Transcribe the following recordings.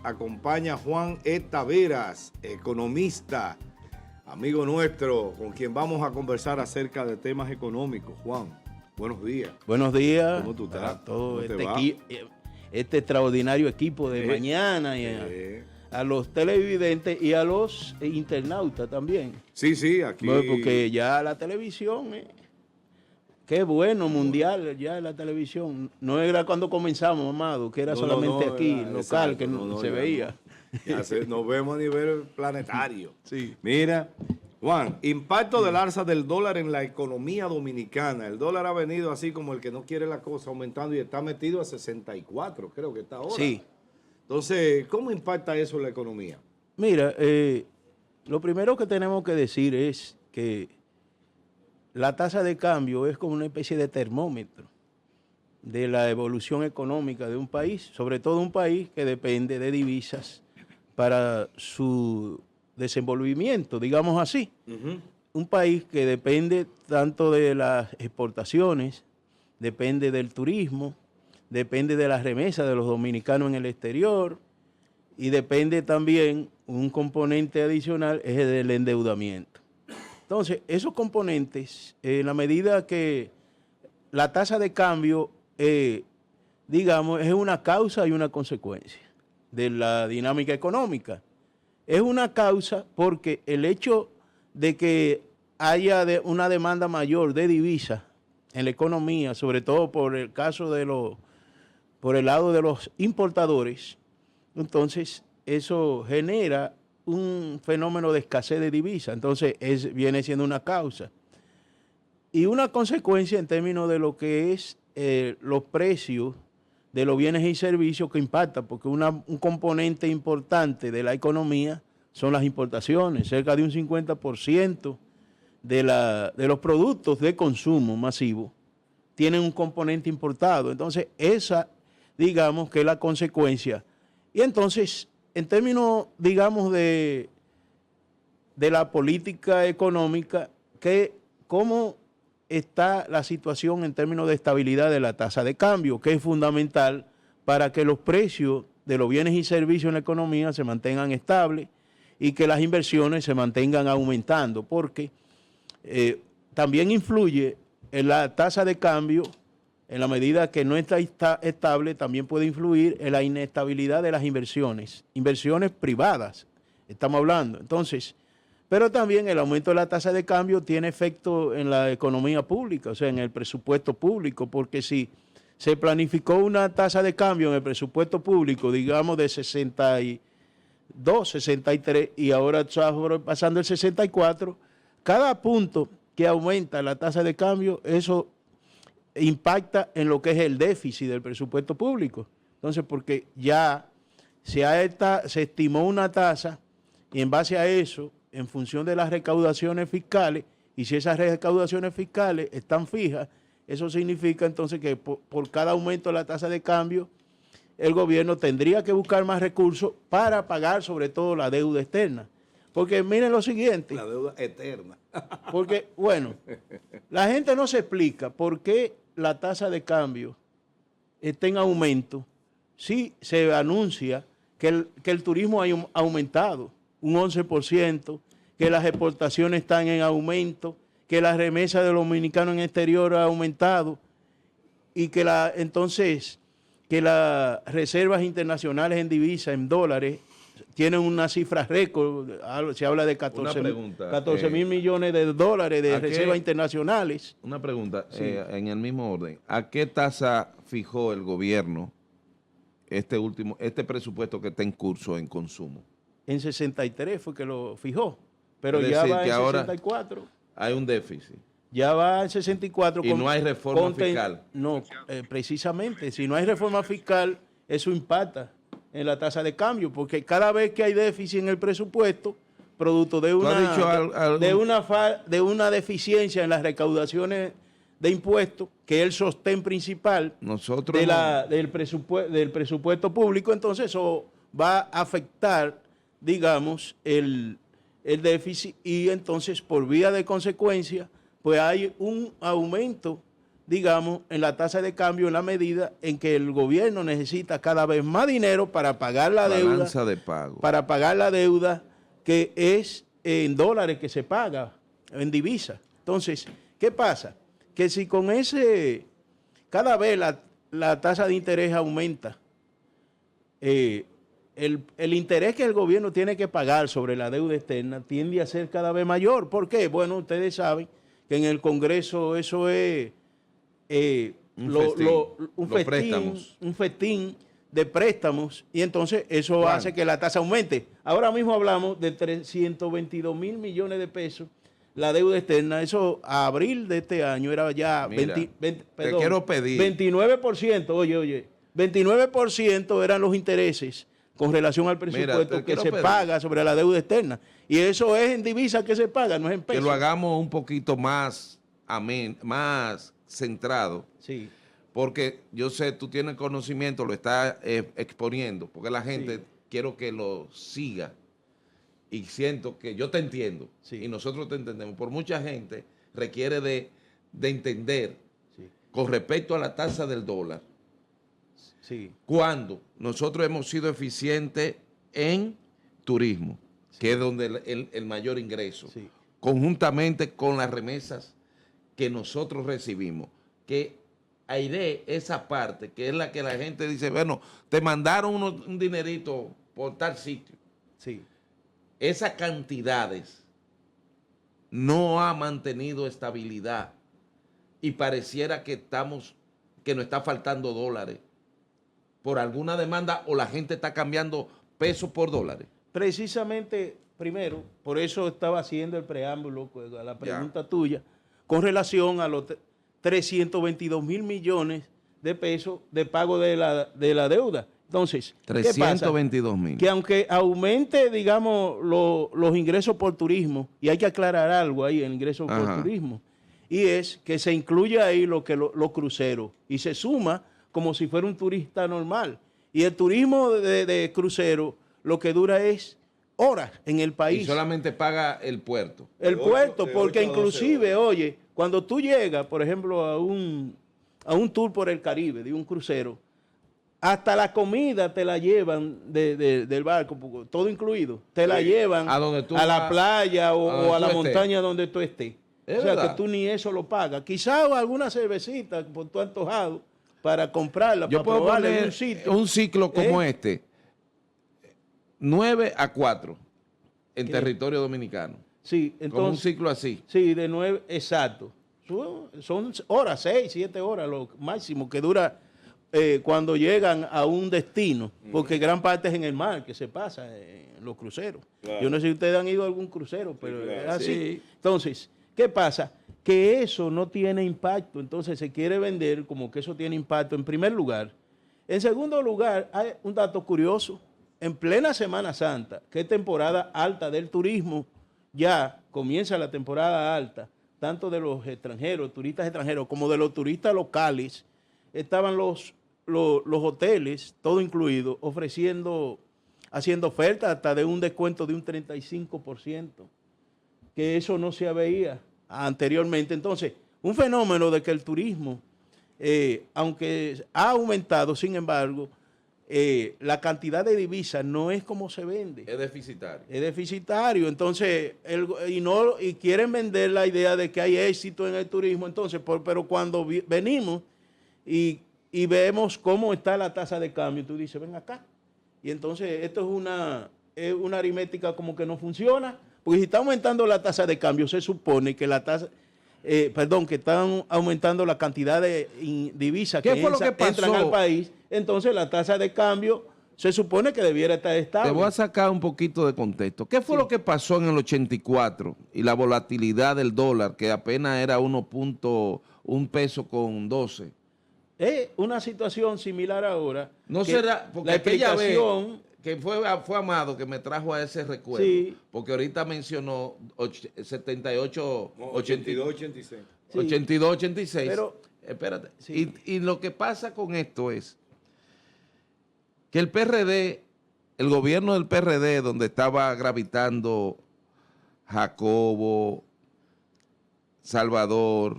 acompaña Juan E. Taveras, economista, amigo nuestro, con quien vamos a conversar acerca de temas económicos. Juan, buenos días. Buenos días. ¿Cómo tú estás? A todo ¿Cómo este extraordinario equipo de mañana y a los televidentes y a los internautas también. Sí, aquí. Bueno, porque ya la televisión, qué bueno, mundial, ya la televisión. No era cuando comenzamos, Amado, que era solamente aquí, local, que se veía. Nos vemos a nivel planetario. Sí. Mira, Juan, impacto del alza del dólar en la economía dominicana. El dólar ha venido así como el que no quiere la cosa, aumentando y está metido a 64, creo que está ahora. Sí. Entonces, ¿cómo impacta eso en la economía? Mira, lo primero que tenemos que decir es que la tasa de cambio es como una especie de termómetro de la evolución económica de un país, sobre todo un país que depende de divisas para su desenvolvimiento, digamos así. Un país que depende tanto de las exportaciones, depende del turismo, depende de las remesas de los dominicanos en el exterior y depende también, un componente adicional es el del endeudamiento. Entonces, esos componentes, en la medida que la tasa de cambio, digamos, es una causa y una consecuencia de la dinámica económica. Es una causa porque el hecho de que haya una demanda mayor de divisas en la economía, sobre todo por el caso por el lado de los importadores, entonces eso genera un fenómeno de escasez de divisas, entonces viene siendo una causa. Y una consecuencia en términos de lo que es los precios de los bienes y servicios que impacta, porque un componente importante de la economía son las importaciones, cerca de un 50% de los productos de consumo masivo tienen un componente importado, entonces esa, digamos, que es la consecuencia. Y entonces, en términos, digamos, de la política económica, ¿cómo está la situación en términos de estabilidad de la tasa de cambio, que es fundamental para que los precios de los bienes y servicios en la economía se mantengan estables y que las inversiones se mantengan aumentando? Porque también influye en la tasa de cambio, en la medida que no está estable, también puede influir en la inestabilidad de las inversiones privadas, estamos hablando. Entonces, pero también el aumento de la tasa de cambio tiene efecto en la economía pública, o sea, en el presupuesto público, porque si se planificó una tasa de cambio en el presupuesto público, digamos, de 62, 63, y ahora está pasando el 64, cada punto que aumenta la tasa de cambio, eso impacta en lo que es el déficit del presupuesto público. Entonces, porque ya se estimó una tasa y en base a eso, en función de las recaudaciones fiscales, y si esas recaudaciones fiscales están fijas, eso significa entonces que por cada aumento de la tasa de cambio, el gobierno tendría que buscar más recursos para pagar sobre todo la deuda externa. Porque miren lo siguiente. La deuda eterna. Porque, bueno, la gente no se explica por qué la tasa de cambio está en aumento si se anuncia que el turismo ha aumentado un 11%, que las exportaciones están en aumento, que la remesa de los dominicanos en el exterior ha aumentado y que entonces que las reservas internacionales en divisas, en dólares, tienen una cifra récord, se habla de 14 mil millones de dólares de reservas internacionales. Una pregunta, Sí. En el mismo orden. ¿A qué tasa fijó el gobierno este presupuesto que está en curso en consumo? En 63 fue que lo fijó, pero Es ya decir, va que en ahora 64. Hay un déficit. Ya va en 64. Y no hay reforma fiscal. No, precisamente, si no hay reforma fiscal, eso impacta en la tasa de cambio, porque cada vez que hay déficit en el presupuesto, producto de una deficiencia en las recaudaciones de impuestos, que es el sostén principal del presupuesto público, entonces eso va a afectar, digamos, el déficit, y entonces por vía de consecuencia, pues hay un aumento, digamos, en la tasa de cambio en la medida en que el gobierno necesita cada vez más dinero para pagar la deuda. Balanza de pago. Para pagar la deuda que es en dólares que se paga, en divisa. Entonces, ¿qué pasa? Que si con ese, cada vez la tasa de interés aumenta, el interés que el gobierno tiene que pagar sobre la deuda externa tiende a ser cada vez mayor. ¿Por qué? Bueno, ustedes saben que en el Congreso eso es un festín de préstamos, y entonces eso hace que la tasa aumente. Ahora mismo hablamos de 322 mil millones de pesos la deuda externa. Eso a abril de este año era ya 29%, oye, 29% eran los intereses con relación al presupuesto que se paga sobre la deuda externa. Y eso es en divisa que se paga, no es en pesos. Que lo hagamos un poquito más más centrado. Sí. Porque yo sé, tú tienes conocimiento, lo estás exponiendo, porque la gente quiero que lo siga y siento que yo te entiendo y nosotros te entendemos. Por mucha gente requiere de entender con respecto a la tasa del dólar. Cuando nosotros hemos sido eficientes en turismo, que es donde el mayor ingreso, conjuntamente con las remesas que nosotros recibimos, que aire esa parte, que es la que la gente dice, bueno, te mandaron un dinerito por tal sitio. Esas cantidades no ha mantenido estabilidad y pareciera que nos está faltando dólares por alguna demanda, o la gente está cambiando pesos por dólares. Precisamente, primero, por eso estaba haciendo el preámbulo a la pregunta tuya, con relación a los 322 mil millones de pesos de pago de la deuda. Entonces, 322 mil. Que aunque aumente, digamos, los ingresos por turismo, y hay que aclarar algo ahí, el ingreso por turismo, y es que se incluye ahí los cruceros, y se suma como si fuera un turista normal. Y el turismo de crucero lo que dura es horas en el país. Y solamente paga el puerto. El puerto, porque inclusive, oye, cuando tú llegas, por ejemplo, a un tour por el Caribe, de un crucero, hasta la comida te la llevan del barco, todo incluido. Te la llevan a la playa o a la montaña donde tú estés. O sea, que tú ni eso lo pagas. Quizás alguna cervecita por tu antojado para comprarla, yo para probarla poner en un sitio. Un ciclo como este, 9 a 4 en territorio dominicano. Sí, entonces. Como un ciclo así. Sí, de 9, exacto. Son horas, 6, 7 horas lo máximo que dura cuando llegan a un destino, porque gran parte es en el mar que se pasa en los cruceros. Yo no sé si ustedes han ido a algún crucero, pero es así. Entonces, ¿qué pasa? Que eso no tiene impacto, entonces se quiere vender como que eso tiene impacto en primer lugar. En segundo lugar, hay un dato curioso. En plena Semana Santa, que es temporada alta del turismo, ya comienza la temporada alta, tanto de los extranjeros, turistas extranjeros, como de los turistas locales, estaban los hoteles, todo incluido, haciendo ofertas hasta de un descuento de un 35%, que eso no se veía anteriormente. Entonces, un fenómeno de que el turismo, aunque ha aumentado, sin embargo, la cantidad de divisas no es como se vende. Es deficitario. Es deficitario. Entonces, y quieren vender la idea de que hay éxito en el turismo. Entonces, pero cuando venimos y vemos cómo está la tasa de cambio, tú dices, ven acá. Y entonces, esto es una aritmética como que no funciona. Porque si está aumentando la tasa de cambio, se supone que que están aumentando la cantidad de divisas que entran al país, entonces la tasa de cambio se supone que debiera estar estable. Te voy a sacar un poquito de contexto. ¿Qué fue lo que pasó en el 84 y la volatilidad del dólar, que apenas era 1.1 peso con 12? Es una situación similar ahora. No será, porque la explicación que fue Amado que me trajo a ese recuerdo, porque ahorita mencionó 78, 82, 86. 82, 86. Pero, espérate. Y lo que pasa con esto es que el PRD, el gobierno del PRD, donde estaba gravitando Jacobo, Salvador,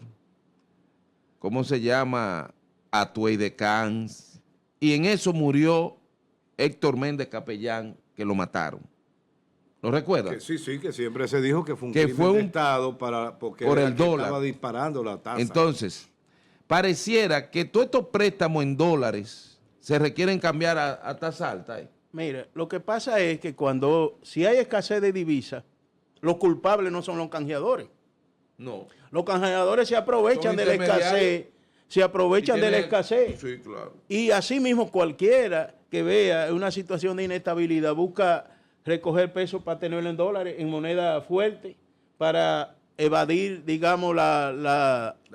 ¿cómo se llama? Atuey de Cans, y en eso murió Héctor Méndez Capellán, que lo mataron. ¿Lo recuerdas? Sí, que siempre se dijo que fue un que crimen fue de un, Estado porque por era el que dólar. estaba disparando la tasa. Entonces, pareciera que todos estos préstamos en dólares se requieren cambiar a tasa alta. Mira, lo que pasa es que si hay escasez de divisas, los culpables no son los canjeadores. No. Los canjeadores se aprovechan Son de la escasez, Sí, claro. Y así mismo cualquiera que vea una situación de inestabilidad busca recoger pesos para tenerlo en dólares, en moneda fuerte, para evadir, digamos,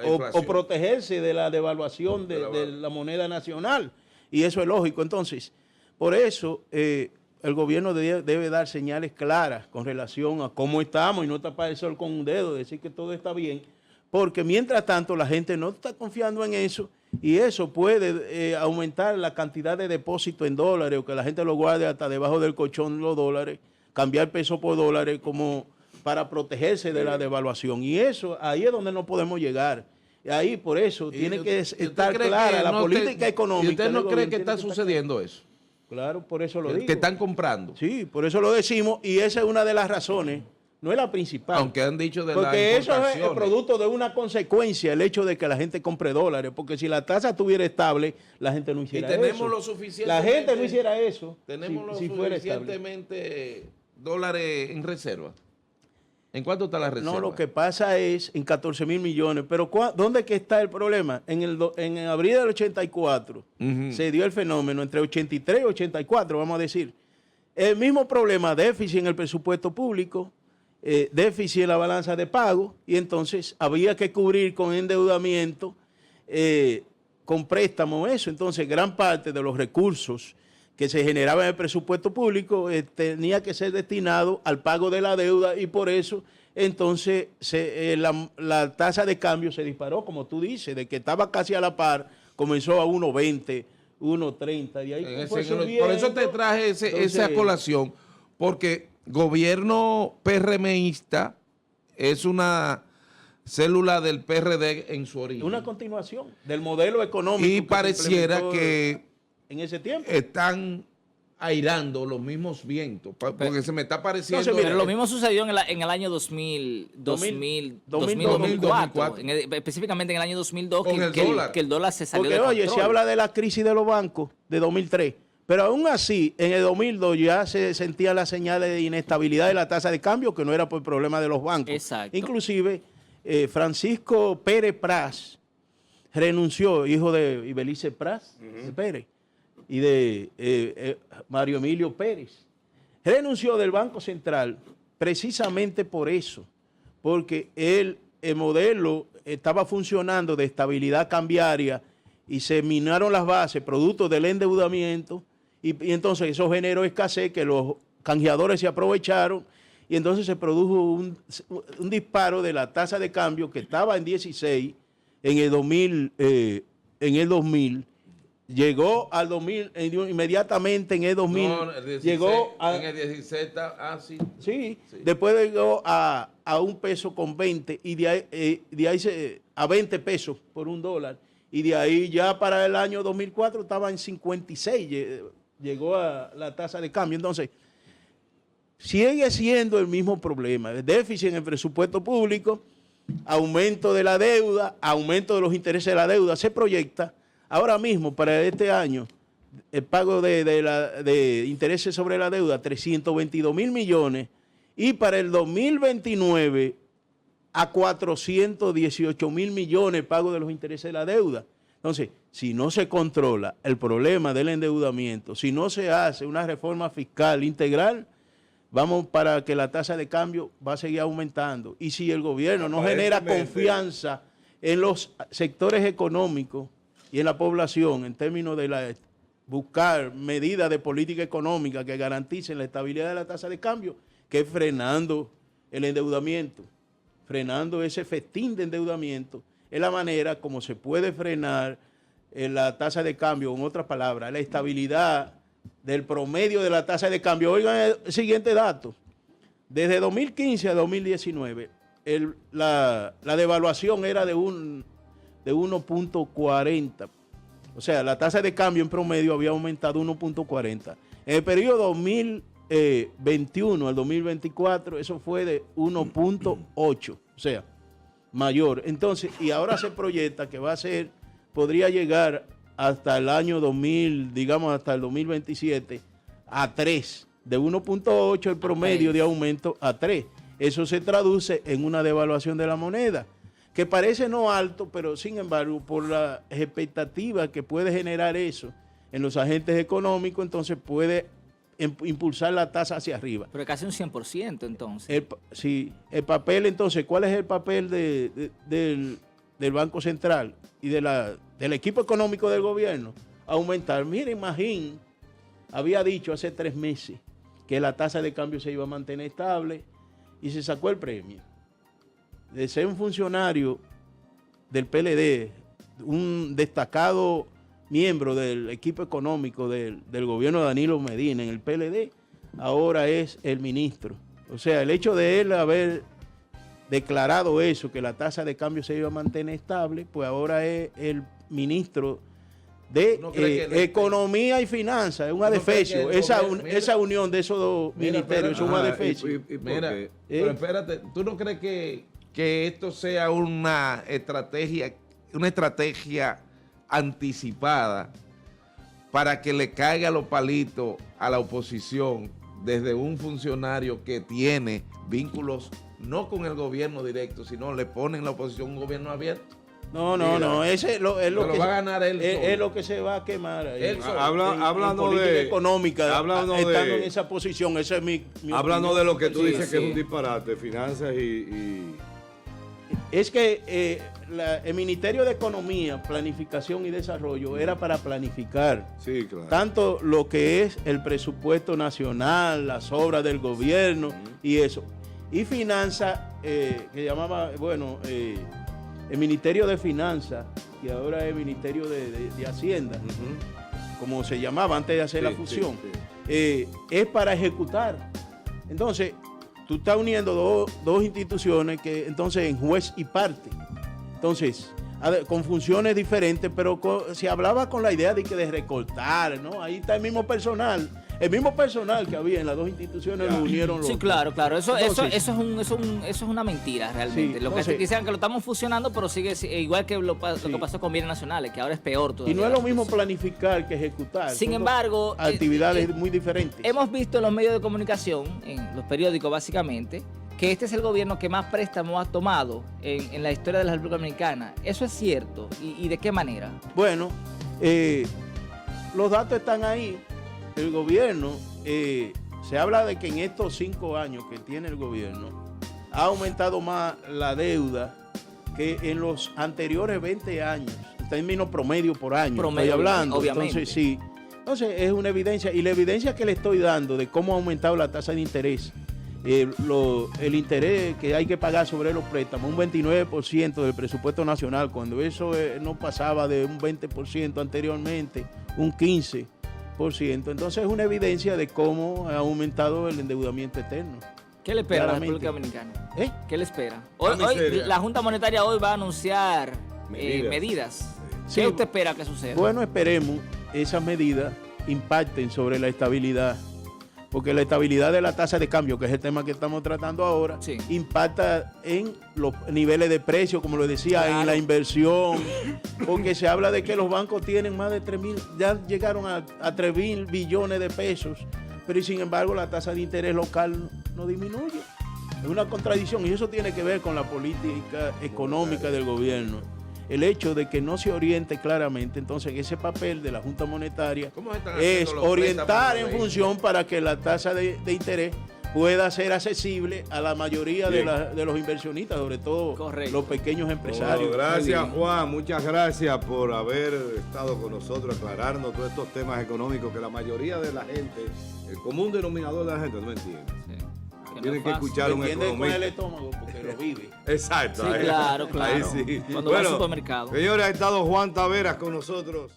o protegerse de la devaluación de la moneda nacional. Y eso es lógico. Entonces, por eso el gobierno debe dar señales claras con relación a cómo estamos y no tapar el sol con un dedo, decir que todo está bien, porque mientras tanto la gente no está confiando en eso y eso puede aumentar la cantidad de depósitos en dólares o que la gente lo guarde hasta debajo del colchón los dólares, cambiar peso por dólares como para protegerse de la devaluación. Y eso, ahí es donde no podemos llegar. Ahí por eso tiene que estar clara la política económica. ¿Y usted no cree que está sucediendo eso? Claro, por eso lo digo. Que están comprando. Sí, por eso lo decimos y esa es una de las razones. No es la principal. Aunque han dicho de porque eso es el producto de una consecuencia, el hecho de que la gente compre dólares. Porque si la tasa estuviera estable, la gente no hiciera eso. Y tenemos lo suficiente. La gente no hiciera eso. Tenemos si lo fuera suficientemente dólares en reserva. ¿En cuánto está la reserva? No, lo que pasa es en 14,000 millones. Pero ¿dónde que está el problema? En abril del 84 se dio el fenómeno entre 83 y 84, vamos a decir. El mismo problema, déficit en el presupuesto público, déficit en la balanza de pago, y entonces había que cubrir con endeudamiento, con préstamos, eso. Entonces, gran parte de los recursos que se generaban en el presupuesto público tenía que ser destinado al pago de la deuda y por eso entonces la tasa de cambio se disparó, como tú dices, de que estaba casi a la par, comenzó a 1.20, 1.30, y ahí fue subiendo. Por eso te traje esa colación, porque gobierno PRMista es una célula del PRD en su origen. Una continuación del modelo económico. Y pareciera que en ese tiempo están airando los mismos vientos, porque se me está pareciendo... Entonces, mira, lo mismo sucedió en el año 2004, específicamente en el año 2002, que el dólar se salió de control. Oye, se habla de la crisis de los bancos de 2003, pero aún así, en el 2002 ya se sentían las señales de inestabilidad de la tasa de cambio, que no era por problema de los bancos. Exacto. Inclusive, Francisco Pérez Pras renunció, hijo de Ibelice Pras, Pérez, y de Mario Emilio Pérez, renunció del Banco Central precisamente por eso, porque el modelo estaba funcionando de estabilidad cambiaria y se minaron las bases producto del endeudamiento y entonces eso generó escasez que los canjeadores se aprovecharon y entonces se produjo un disparo de la tasa de cambio que estaba en 16 en el 2000, llegó al 2000, inmediatamente en el 2000, no, el 16, llegó a... En el 16 está, sí. Sí, después llegó a $1.20 y de ahí a 20 pesos por $1. Y de ahí ya para el año 2004 estaba en 56, llegó a la tasa de cambio. Entonces, sigue siendo el mismo problema, el déficit en el presupuesto público, aumento de la deuda, aumento de los intereses de la deuda, se proyecta. Ahora mismo, para este año, el pago de intereses sobre la deuda, 322,000 millones, y para el 2029, a 418,000 millones pago de los intereses de la deuda. Entonces, si no se controla el problema del endeudamiento, si no se hace una reforma fiscal integral, vamos para que la tasa de cambio va a seguir aumentando. Y si el gobierno no genera confianza en los sectores económicos y en la población en términos de buscar medidas de política económica que garanticen la estabilidad de la tasa de cambio, que es frenando el endeudamiento, frenando ese festín de endeudamiento, es la manera como se puede frenar la tasa de cambio, en otras palabras, la estabilidad del promedio de la tasa de cambio. Oigan el siguiente dato. Desde 2015 a 2019, la devaluación era de de 1.40. O sea, la tasa de cambio en promedio había aumentado 1.40. En el periodo 2021 al 2024, eso fue de 1.8. O sea, mayor. Entonces, y ahora se proyecta que podría llegar hasta el año 2000, digamos hasta el 2027, a 3. De 1.8 el promedio de aumento a 3. Eso se traduce en una devaluación de la moneda, que parece no alto, pero sin embargo, por las expectativas que puede generar eso en los agentes económicos, entonces puede impulsar la tasa hacia arriba. Pero casi un 100% entonces. Sí, el papel entonces, ¿cuál es el papel del Banco Central y del equipo económico del gobierno? Aumentar. Miren, Magín había dicho hace 3 meses que la tasa de cambio se iba a mantener estable y se sacó el premio. De ser un funcionario del PLD, un destacado miembro del equipo económico del gobierno de Danilo Medina en el PLD, ahora es el ministro. O sea, el hecho de él haber declarado eso, que la tasa de cambio se iba a mantener estable, pues ahora es el ministro de Economía y Finanzas. Es un adefesio. Esa unión de esos dos ministerios es un adefesio. Mira, pero espérate, ¿tú no crees que esto sea una estrategia anticipada para que le caiga los palitos a la oposición desde un funcionario que tiene vínculos no con el gobierno directo, sino le ponen la oposición un gobierno abierto? No, ese es lo que va a ganar él es lo que se va a quemar ahí. Hablando de económica, estando en esa posición, esa es mi hablando opinión. de lo que tú dices que es un disparate, finanzas y... Es que el Ministerio de Economía, Planificación y Desarrollo era para planificar tanto lo que es el presupuesto nacional, las obras del gobierno y eso. Y Finanzas, que llamaba, el Ministerio de Finanzas, que ahora es el Ministerio de Hacienda, como se llamaba antes de hacer la fusión, es para ejecutar. Entonces, tú estás uniendo dos instituciones que entonces en juez y parte. Entonces, con funciones diferentes, pero se hablaba con la idea de recortar, ¿no? Ahí está el mismo personal que había en las dos instituciones, lo unieron los. Sí, claro. Eso es una mentira realmente. Sí, lo que dicen que lo estamos fusionando, pero sigue igual que lo que pasó con bienes nacionales, que ahora es peor todavía. Y no es lo mismo planificar que ejecutar. Sin embargo, actividades muy diferentes. Hemos visto en los medios de comunicación, en los periódicos básicamente, que este es el gobierno que más préstamos ha tomado en la historia de la República Dominicana. ¿Eso es cierto? ¿Y de qué manera? Bueno, los datos están ahí. El gobierno, se habla de que en estos 5 años que tiene el gobierno, ha aumentado más la deuda que en los anteriores 20 años, en términos promedio por año, estoy hablando. Obviamente. Entonces, sí. Entonces, es una evidencia. Y la evidencia que le estoy dando de cómo ha aumentado la tasa de interés, el interés que hay que pagar sobre los préstamos, un 29% del presupuesto nacional, cuando eso no pasaba de un 20% anteriormente, un 15%. Entonces es una evidencia de cómo ha aumentado el endeudamiento externo. ¿Qué le espera a la República Dominicana? ¿Qué le espera? Hoy, la Junta Monetaria hoy va a anunciar medidas. ¿Qué usted espera que suceda? Bueno, esperemos esas medidas impacten sobre la estabilidad, porque la estabilidad de la tasa de cambio, que es el tema que estamos tratando ahora, impacta en los niveles de precio, como lo decía, en la inversión, porque se habla de que los bancos tienen más de 3.000, ya llegaron a 3.000 billones de pesos, pero sin embargo la tasa de interés local no disminuye. Es una contradicción y eso tiene que ver con la política económica del gobierno. El hecho de que no se oriente claramente, entonces ese papel de la Junta Monetaria es orientar en función para que la tasa de interés pueda ser accesible a la mayoría de los inversionistas, sobre todo los pequeños empresarios. Bueno, gracias, Juan, muchas gracias por haber estado con nosotros aclarando todos estos temas económicos que la mayoría de la gente, el común denominador de la gente no entiende. Tienen que escuchar un economista. Con el estómago porque lo vive. Exacto. Sí, claro. Ahí sí. Cuando va al supermercado. Señores, ha estado Juan Taveras con nosotros.